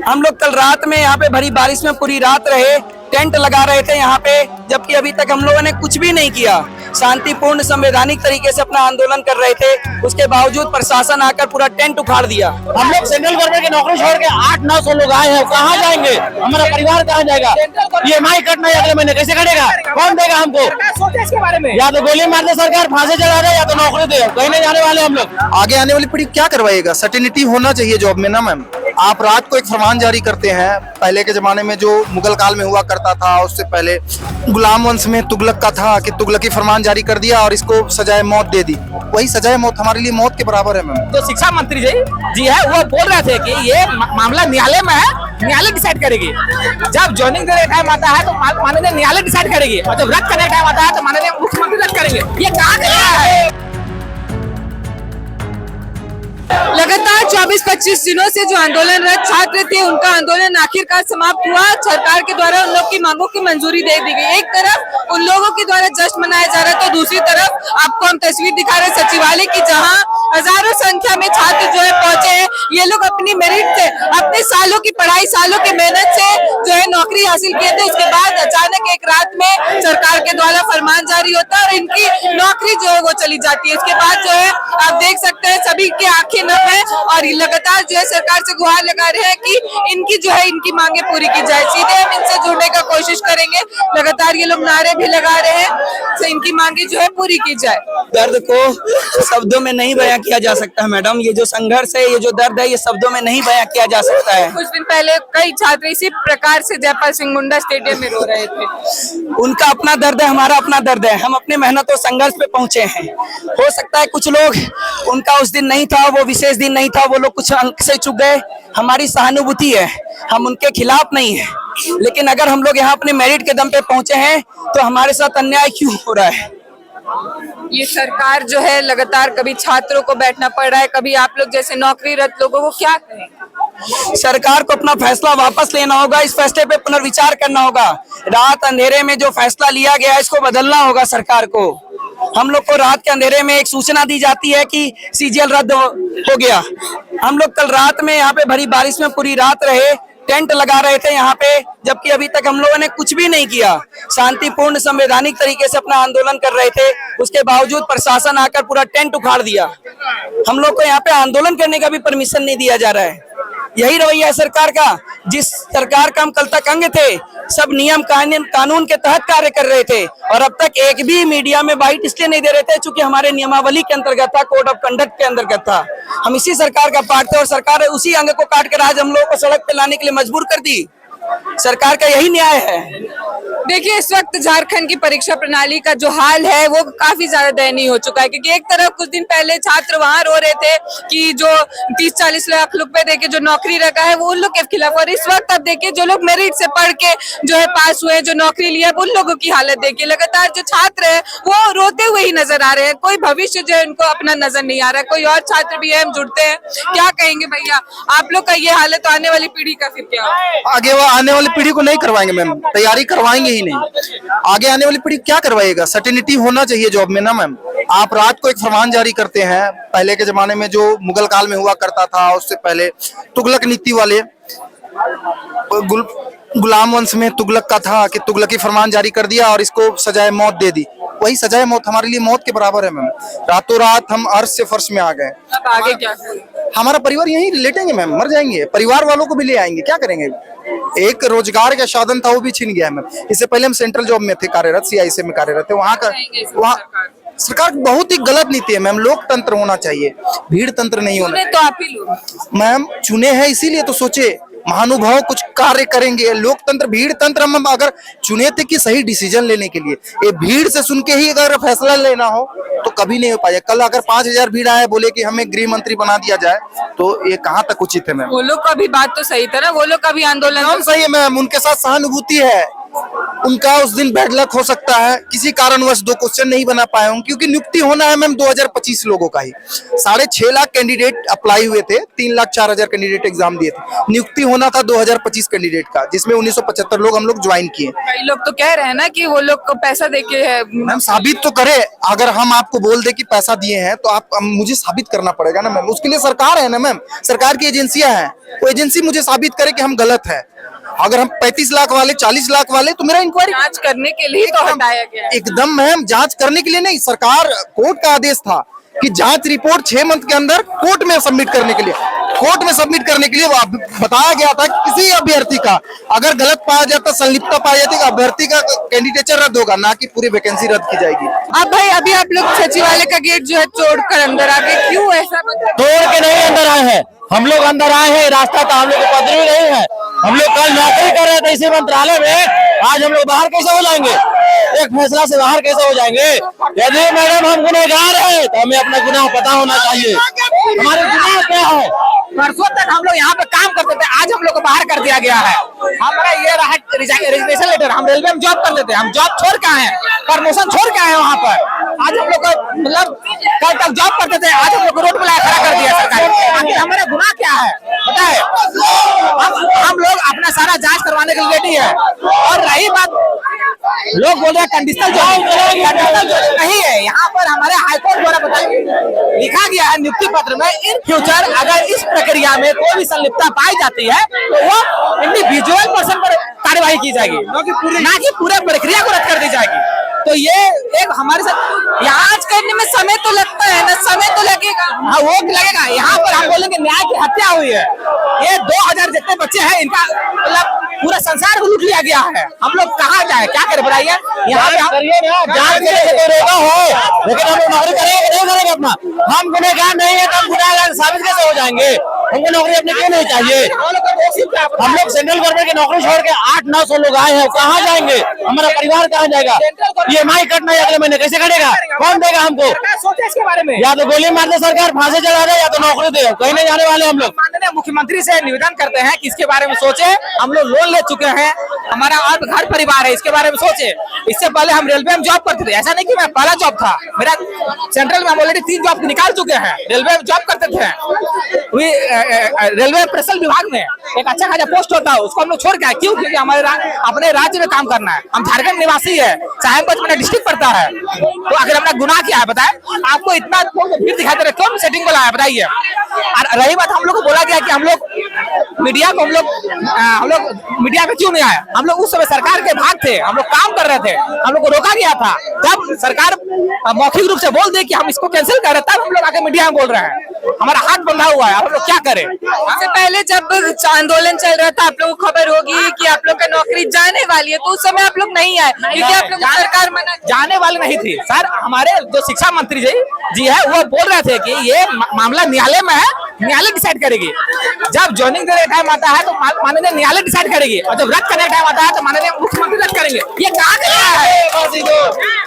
हम लोग कल रात में यहाँ पे भरी बारिश में पूरी रात रहे, टेंट लगा रहे थे यहाँ पे, जबकि अभी तक हम लोगों ने कुछ भी नहीं किया। शांतिपूर्ण संवैधानिक तरीके से अपना आंदोलन कर रहे थे, उसके बावजूद प्रशासन आकर पूरा टेंट उखाड़ दिया। हम लोग सेंट्रल गवर्नमेंट की नौकरी छोड़ के 800-900 लोग आए हैं, कहाँ जाएंगे? हमारा परिवार कहाँ जाएगा? EMI कटना है अगले महीने, कैसे कटेगा? कौन देगा हमको? सोचे इसके बारे में? या तो गोली मार दे सरकार, फांसी चढ़ा दे, या तो नौकरी दे। कहीं नहीं जाने वाले हम लोग। आगे आने वाली पीढ़ी क्या करवाएगा? सर्टेनिटी होना चाहिए जॉब में ना मैम। आप रात को एक फरमान जारी करते हैं, पहले के जमाने में जो मुगल काल में हुआ करता था, उससे पहले गुलाम वंश में तुगलक का था कि तुगलकी फरमान जारी कर दिया और इसको सजाए मौत दे दी। वही सजाए मौत हमारे लिए मौत के बराबर है मैम। तो शिक्षा मंत्री जी है, वो बोल रहे थे कि ये मामला न्यायालय में है, न्यायालय डिसाइड करेगी। जब ज्वाइनिंग देने का टाइम आता है तो माननीय न्यायालय डिसाइड करेगी, और जब रद्द करने का टाइम आता है तो माननीय मुख्यमंत्री रद्द करेंगे। ये कहाँ गया है? लगातार 24-25 दिनों से जो आंदोलनरत छात्र थे, उनका आंदोलन आखिरकार समाप्त हुआ। सरकार के द्वारा उन लोग की मांगों की मंजूरी दे दी गई। एक तरफ उन लोगों के द्वारा जश्न मनाया जा रहा है, तो दूसरी तरफ आपको हम तस्वीर दिखा रहे हैं सचिवालय की, जहां हजारों संख्या में छात्र जो है पहुंचे हैं। ये लोग अपनी मेरिट से, अपने सालों की पढ़ाई, सालों की मेहनत से जो है नौकरी हासिल किए थे। उसके बाद अचानक एक रात में सरकार के द्वारा फरमान जारी होता है और इनकी नौकरी जो है वो चली जाती है। उसके बाद जो है आप देख सकते हैं सभी की आंखें नम है और लगातार जो है सरकार से गुहार लगा रहे हैं कि इनकी जो है इनकी मांगे पूरी की जाए। सीधे हम इनसे जुड़ने का कोशिश करेंगे। लगातार ये लोग नारे भी लगा रहे हैं तो इनकी मांगे जो है पूरी की जाए। दर्द को शब्दों में नहीं बयां किया जा सकता है मैडम। ये जो संघर्ष है, ये जो दर्द है, ये शब्दों में नहीं बयां किया जा सकता है। कुछ दिन पहले कई छात्र इसी प्रकार से जयपाल सिंह मुंडा स्टेडियम में रो रहे थे। उनका अपना दर्द है, हमारा अपना दर्द है। हम अपने मेहनत और संघर्ष पे पहुंचे हैं। हो सकता है कुछ लोग, उनका उस दिन नहीं था, वो विशेष दिन नहीं था, वो लोग कुछ अंक से चूक गए। हमारी सहानुभूति है, हम उनके खिलाफ नहीं है, लेकिन अगर हम लोग यहाँ अपने मेरिट के दम पे पहुंचे हैं तो हमारे साथ अन्याय क्यों हो रहा है? ये सरकार जो है लगातार कभी छात्रों को बैठना पड़ रहा है, कभी आप लोग जैसे नौकरीरत लोगों को क्या कहें? सरकार को अपना फैसला वापस लेना होगा, इस फैसले पे पुनर्विचार करना होगा। रात अंधेरे में जो फैसला लिया गया है, इसको बदलना होगा सरकार को। हम लोग को रात के अंधेरे में एक सूचना दी जाती है कि CGL रद्द हो गया। हम लोग कल रात में यहाँ पे भरी बारिश में पूरी रात रहे, टेंट लगा रहे थे यहाँ पे, जबकि अभी तक हम लोगों ने कुछ भी नहीं किया। शांतिपूर्ण संवैधानिक तरीके से अपना आंदोलन कर रहे थे, उसके बावजूद प्रशासन आकर पूरा टेंट उखाड़ दिया। हम लोग को यहाँ पे आंदोलन करने का भी परमिशन नहीं दिया जा रहा है। यही रवैया है सरकार का। जिस सरकार का हम कल तक अंग थे, सब नियम कानून के तहत कार्य कर रहे थे, और अब तक एक भी मीडिया में बाइट इसलिए नहीं दे रहे थे चूंकि हमारे नियमावली के अंतर्गत था, कोड ऑफ कंडक्ट के अंतर्गत था। हम इसी सरकार का पार्ट थे और सरकार उसी अंग को काट कर आज हम लोगों को सड़क पे लाने के लिए मजबूर कर दी। सरकार का यही न्याय है। देखिए, इस वक्त झारखंड की परीक्षा प्रणाली का जो हाल है वो काफी ज्यादा दयनीय हो चुका है, क्योंकि एक तरफ कुछ दिन पहले छात्र वहां रो रहे थे कि जो 30-40 लाख रुपए देके जो नौकरी रखा है वो उन लोग के खिलाफ, और इस वक्त आप देखिए जो लोग मेरिट से पढ़ के जो है पास हुए, जो नौकरी लिया, उन लोगों की हालत देखिए। लगातार जो छात्र है वो रोते हुए ही नजर आ रहे हैं। कोई भविष्य जो है उनको अपना नजर नहीं आ रहा है। कोई और छात्र भी है, हम जुड़ते हैं। क्या कहेंगे भैया, आप लोग का ये हालत, आने वाली पीढ़ी का फिर क्या होगा? आगे आने वाली पीढ़ी को नहीं करवाएंगे मैम, तैयारी करवाएंगे ही नहीं। आगे आने वाली पीढ़ी क्या करवाएगा? सर्टेनिटी होना चाहिए जॉब में ना मैम। आप रात को एक फरमान जारी करते हैं, पहले के जमाने में जो मुगल काल में हुआ करता था, उससे पहले तुगलक नीति वाले गुलाम वंश में तुगलक का था कि तुगलकी फरमान जारी कर दिया और इसको सजाए मौत दे दी। वही सजाए मौत हमारे लिए मौत के बराबर है मैम। रातों रात हम अर्श से फर्श में आ गए। अब आगे क्या करें? हमारा परिवार यहीं लेटेंगे मैम, मर जाएंगे। परिवार वालों को भी ले आएंगे, क्या करेंगे? एक रोजगार का साधन था, वो भी छिन गया है मैम। इससे पहले हम सेंट्रल जॉब में थे कार्यरत, CIC में कार्यरत थे। वहाँ सरकार की बहुत ही गलत नीति है मैम। लोकतंत्र होना चाहिए, भीड़ तंत्र नहीं होना। तो आप ही लोग मैम चुने हैं, इसीलिए तो सोचे महानुभाव कुछ कार्य करेंगे। लोकतंत्र, भीड़ तंत्र हम अगर चुने थे कि सही डिसीजन लेने के लिए, ये भीड़ से सुन के ही अगर फैसला लेना हो तो कभी नहीं हो पाएगा। कल अगर 5000 भीड़ आए, बोले कि हमें गृह मंत्री बना दिया जाए, तो ये कहाँ तक उचित है मैम? वो लोग का भी बात तो सही था ना, वो लोग का भी आंदोलन सही है मैम, उनके साथ सहानुभूति है। उनका उस दिन बैड लक हो सकता है, किसी कारणवश 2 क्वेश्चन नहीं बना पाए होंगे, क्योंकि नियुक्ति होना है मैम 2025 लोगों का ही। 6.5 लाख कैंडिडेट अप्लाई हुए थे, 3,04,000 कैंडिडेट एग्जाम दिए थे। नियुक्ति होना था 2025 कैंडिडेट का, जिसमें 1975 लोग हम लोग ज्वाइन किए। कई लोग तो कह रहे हैं ना कि वो लोग को पैसा देके है। मैम साबित तो करे, अगर हम आपको बोल दे कि पैसा दिए हैं तो आप मुझे साबित करना पड़ेगा ना मैम, उसके लिए सरकार है ना मैम, सरकार की एजेंसियां हैं, वो एजेंसी मुझे साबित करे कि हम गलत है। अगर हम 35 लाख वाले 40 लाख वाले तो मेरा इंक्वायरी जांच करने के लिए तो हटाया गया है। एकदम मैम, जांच करने के लिए नहीं, सरकार कोर्ट का आदेश था कि जांच रिपोर्ट 6 मंथ के अंदर कोर्ट में सबमिट करने के लिए, बताया गया था कि किसी अभ्यर्थी का अगर गलत पाया जाता, संलिप्तता पाई जाती, अभ्यर्थी का कैंडिडेचर रद्द होगा, ना कि पूरी वैकेंसी रद्द की जाएगी। अब भाई अभी आप लोग सचिवालय का गेट जो है तोड़कर अंदर आ गए, क्यों ऐसा? तोड़ के नहीं अंदर आए हैं, हम लोग अंदर आए हैं, रास्ता तो हम लोग को पता नहीं है। हम लोग कल नौकरी कर रहे थे इसी मंत्रालय में, आज हम लोग बाहर कैसे हो जाएंगे? एक फैसला से बाहर कैसे हो जाएंगे? यदि मैडम हम गुनहगार हैं तो हमें अपना गुनाह पता होना चाहिए, हमारे गुनाह क्या है। परसों तक हम लोग यहाँ पे काम करते थे, आज हम लोग को बाहर कर दिया गया है। हमारा ये रहा रेजिग्नेशन लेटर, हम रेलवे में जॉब करते थे, हम जॉब छोड़ के आए हैं, प्रमोशन छोड़ के आए हैं वहाँ पर। आज हम लोग को मतलब कल तक जॉब करते थे, आज हम लोग को रोड पे खड़ा कर दिया सरकार। आखिर हमारा गुनाह क्या है पता है? हम लोग अपना सारा जांच करवाने के लिए रेडी है। और रही बात, लोग बोल रहे हैं कंडीशनल जॉब नहीं है, यहाँ पर हमारे हाईकोर्ट द्वारा लिखा गया है नियुक्ति पत्र में, इन फ्यूचर अगर इस प्रक्रिया में कोई भी संलिप्तता पाई जाती है तो वो इंडिविजुअल पर्सन पर कार्यवाही की जाएगी, ना कि पूरे प्रक्रिया को रद्द कर दी जाएगी। तो ये एक हमारे साथ जांच करने में समय तो लगता है ना, समय तो लगेगा। हाँ वो लगेगा। यहाँ पर हम बोलेंगे न्याय की हत्या हुई है, ये 2000 जितने बच्चे हैं इनका मतलब पूरा संसार को लूट लिया गया है। हम लोग कहाँ जाए, क्या करें बताइए? यहाँ पे करिए ना, जांच के लिए तो रोका हो, लेकिन हम लोग नौकरी करेंगे नहीं करेंगे अपना? हम गुनहगार नहीं है तो हम गुनहगार साबित कैसे हो जाएंगे? हमको नौकरी अपनी क्यों नहीं चाहिए? हम लोग सेंट्रल गवर्नमेंट की नौकरी छोड़ के 800-900 लोग आए हैं, कहाँ जाएंगे? हमारा परिवार कहाँ जाएगा? EMI कटना है अगले महीने, कैसे कटेगा? कौन देगा हमको? सोचे इसके बारे में, या तो गोली मार दे सरकार, फांसी चढ़ा दे, या तो नौकरी दे, कहीं नहीं जाने वाले हम लोग। माननीय मुख्यमंत्री से निवेदन करते हैं कि इसके बारे में सोचे। हम लोग लोन ले चुके हैं, हमारा और घर परिवार है, इसके बारे में सोचे। इससे पहले हम रेलवे में जॉब करते थे, ऐसा नहीं कि मैं पहला जॉब था मेरा, सेंट्रल में हम ऑलरेडी 3 जॉब निकाल चुके हैं। रेलवे में जॉब करते थे, रेलवे प्रसल विभाग में एक अच्छा खासा पोस्ट होता है, उसको हम लोग छोड़ के आए। क्यों? क्योंकि हमारे अपने राज्य में काम करना है। हम झारखंड निवासी है, साहेबगंज में डिस्ट्रिक्ट पड़ता है, तो आखिर हमारा गुनाह क्या है बताए? आपको इतना भीड़ दिखाई दे रहा है, कौन सेटिंग बोला है बताइए? और रही बात, हम लोग को बोला गया कि हम लोग मीडिया को हम लोग मीडिया में क्यों नहीं आए? हम लोग उस समय सरकार के भाग थे, हम लोग काम कर रहे थे, हम लोग को रोका गया था। जब सरकार मौखिक रूप से बोल दे कि हम इसको कैंसिल कर रहे हैं, तब हम लोग आके मीडिया में बोल रहे हैं। हमारा हाथ बंधा हुआ है, हम लोग क्या करें? इससे पहले जब आंदोलन चल रहा था, आप लोगों को खबर होगी कि आप लोग का नौकरी जाने वाली है, तो उस समय आप लोग नहीं आए क्योंकि आप लोग सरकार मना जाने वाले नहीं थी। सर हमारे जो शिक्षा मंत्री जी है वो बोल रहे थे कि ये मामला न्यायालय में है, न्यायालय डिसाइड करेगी। जब ज्वाइनिंग देने का टाइम आता है तो माननीय न्यायालय डिसाइड करेगी, और जब रद्द करने का टाइम आता है तो माननीय मुख्यमंत्री रद्द करेंगे। ये कहाँ कर रहा है?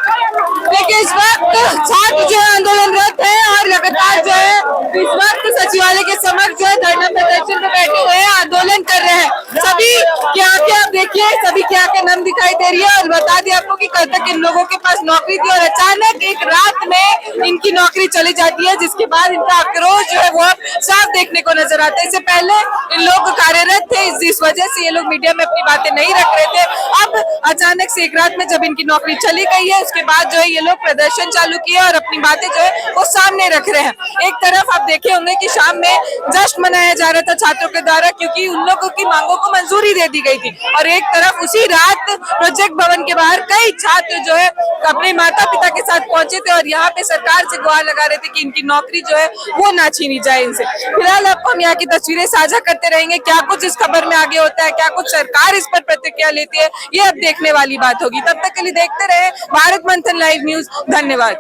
देखिए इस वक्त छात्र जो है आंदोलनरत है और लगातार जो है इस वक्त सचिवालय के समक्ष जो है धरना प्रदर्शन में बैठे हुए हैं, आंदोलन कर रहे हैं। सभी क्या क्या आप देखिए, सभी क्या क्या नाम दिखाई दे रही है। और बता दें आपको कि कल तक इन लोगों के पास नौकरी थी और अचानक एक रात में इनकी नौकरी चली जाती है, जिसके बाद इनका आक्रोश जो है वो साफ देखने को नजर आता है। इससे पहले इन लोग कार्यरत थे, इस वजह से ये लोग मीडिया में अपनी बातें नहीं रख रहे थे। अब अचानक से एक रात में जब इनकी नौकरी चली गई है, उसके बाद जो है ये लोग प्रदर्शन चालू किए और अपनी बातें जो है वो सामने रख रहे हैं। एक तरफ आप देखे होंगे कि शाम में जश्न मनाया जा रहा था छात्रों के द्वारा, क्योंकि उन लोगों की मांगों को मंजूरी दे दी गई थी। और एक तरफ उसी रात प्रोजेक्ट भवन के बाहर कई छात्र जो है अपने माता पिता के साथ पहुंचे थे और यहाँ पे सरकार से गुहार लगा रहे थे कि इनकी नौकरी जो है वो ना छीनी जाए इनसे। फिलहाल आपको हम यहाँ की तस्वीरें साझा करते रहेंगे, क्या कुछ इस खबर में आगे होता है, क्या कुछ सरकार इस पर प्रतिक्रिया लेती है, ये अब देखने वाली बात होगी। तब तक के लिए देखते रहे भारत मंथन लाइव न्यूज। धन्यवाद।